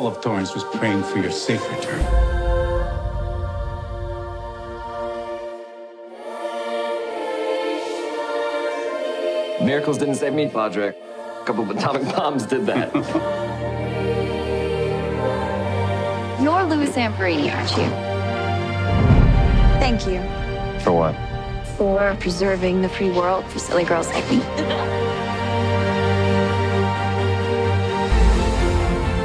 all of Torrance was praying for your safe return. Miracles didn't save me, Padre. A couple of atomic bombs did that. You're Louis Zamperini, aren't you? Thank you. For what? For preserving the free world for silly girls like me.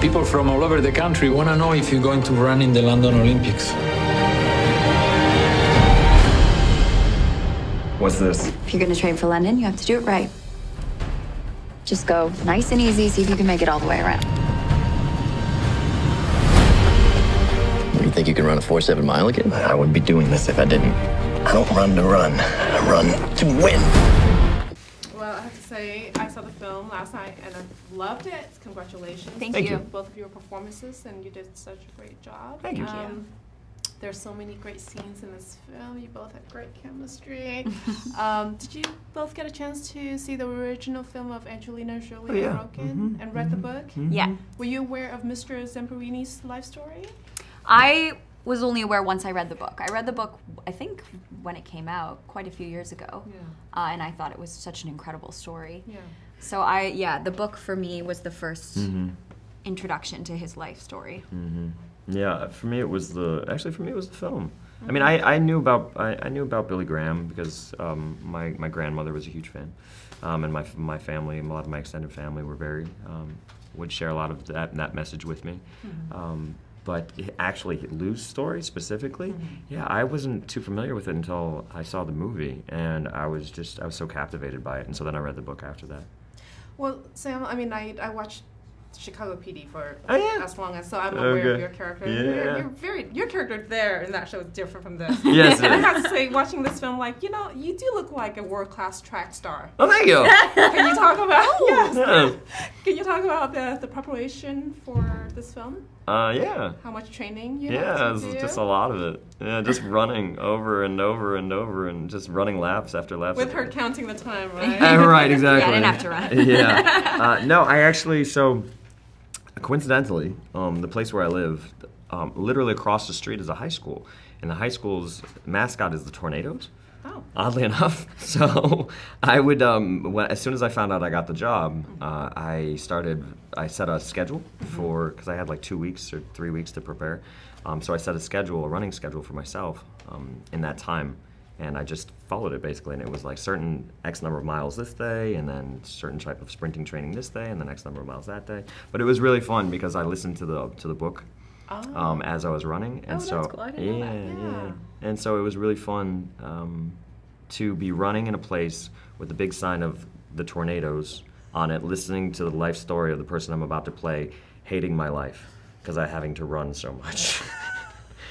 People from all over the country want to know if you're going to run in the London Olympics. What's this? If you're going to train for London, you have to do it right. Just go nice and easy, see if you can make it all the way around. You think you can run a 4.7 mile again? I wouldn't be doing this if I didn't. I don't run to run. I run to win. Well, I have to say, I saw the film last night and I loved it. Congratulations. Thank you. Both of your performances, and you did such a great job. Thank you. There's so many great scenes in this film. You both had great chemistry. Did you both get a chance to see the original film of Angelina Jolie, Unbroken, and read the book? Yeah. Were you aware of Mr. Zamperini's life story? I was only aware once I read the book. I read the book, I think, when it came out quite a few years ago. Yeah. And I thought it was such an incredible story. Yeah. So the book for me was the first introduction to his life story. Yeah, for me it was the film. I mean, I knew about Billy Graham because my grandmother was a huge fan, and my family, a lot of my extended family were very would share a lot of that message with me. But actually, Lou's story specifically, yeah, I wasn't too familiar with it until I saw the movie, and I was so captivated by it, and so then I read the book after that. Well, Sam, I mean, I watched Chicago PD for as long as, so I'm aware of your character. Yeah. Your character there in that show is different from this. Yes, and I have to say, watching this film, like, you know, you do look like a world-class track star. Oh, thank you. Can you talk about Can you talk about the preparation for this film? Yeah. How much training you had to do? Yeah, just a lot of it. Yeah, just running over and over and over and just running laps after laps. With her counting the time, right? Right, exactly. Yeah, I didn't have to run. Yeah. No, I actually, coincidentally, the place where I live, literally across the street is a high school. And the high school's mascot is the Tornadoes. Oh. Oddly enough. So I would, as soon as I found out I got the job, I set a schedule because I had like 2 weeks or 3 weeks to prepare. So I set a running schedule for myself in that time. And I just followed it basically, and it was like certain X number of miles this day, and then certain type of sprinting training this day, and then X number of miles that day. But it was really fun because I listened to the book as I was running, and that's cool. I didn't know that. Yeah. And so it was really fun to be running in a place with the big sign of the Tornadoes on it, listening to the life story of the person I'm about to play, hating my life because I'm having to run so much.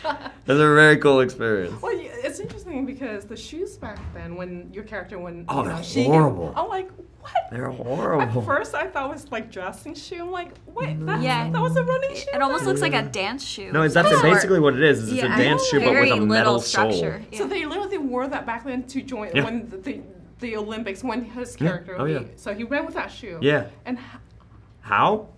It's a very cool experience. Well, it's interesting because the shoes back then, when your character, they're horrible. I'm like, what? They're horrible. At first, I thought it was like dressing shoe. I'm like, wait, that was a running shoe? It almost looks like a dance shoe. No, that's basically what it is. It's a dance shoe, but with a metal sole. Yeah. So they literally wore that back then to join when the Olympics, when his character. So he ran with that shoe. Yeah. And how?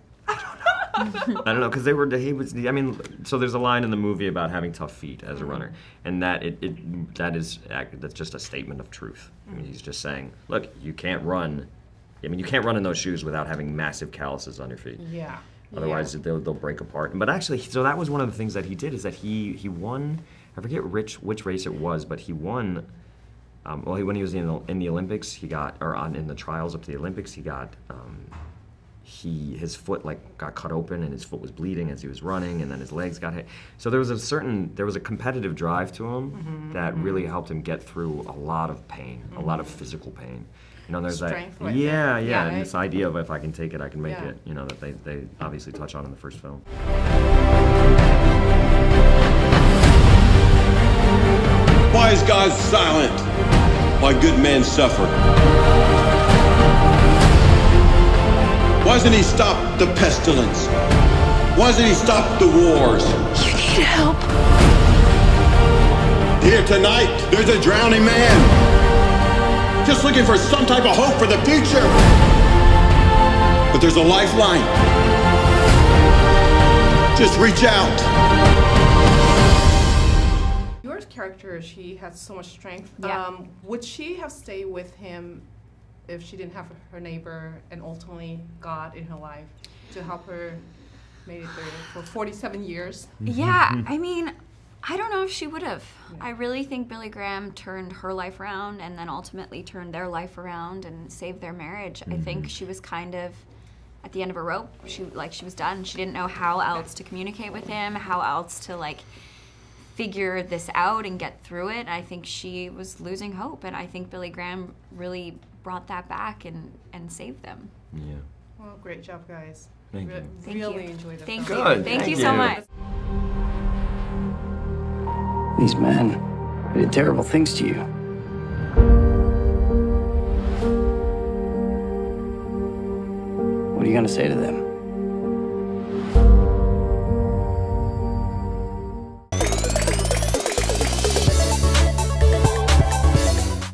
I don't know, because I mean, so there's a line in the movie about having tough feet as a runner, and that's just a statement of truth. I mean, he's just saying, look, you can't run. I mean, you can't run in those shoes without having massive calluses on your feet. Yeah. Otherwise, they'll break apart. But actually, so that was one of the things that he did, is that he won, I forget which race it was, but he won, when he was in the Olympics, in the trials up to the Olympics, he got, his foot got cut open and his foot was bleeding as he was running, and then his legs got hit. So there was a competitive drive to him that really helped him get through a lot of pain, a lot of physical pain. You know, there's strength, that, and this idea of if I can take it, I can make it. You know, that they obviously touch on in the first film. Why is God silent? Why good men suffer? Why doesn't he stop the pestilence? Why doesn't he stop the wars? You need help. Here tonight, there's a drowning man, just looking for some type of hope for the future. But there's a lifeline. Just reach out. Your character, she has so much strength. Yeah. Would she have stayed with him if she didn't have her neighbor and ultimately God in her life to help her make it through for 47 years? Yeah, I mean, I don't know if she would have. Yeah. I really think Billy Graham turned her life around and then ultimately turned their life around and saved their marriage. I think she was kind of at the end of her rope. She was done. She didn't know how else to communicate with him, how else to figure this out and get through it. I think she was losing hope, and I think Billy Graham really brought that back and saved them. Yeah. Well, great job, guys. Thank you. Really enjoyed it. Thank film. you. Good. Thank you so much. These men did terrible things to you. What are you going to say to them?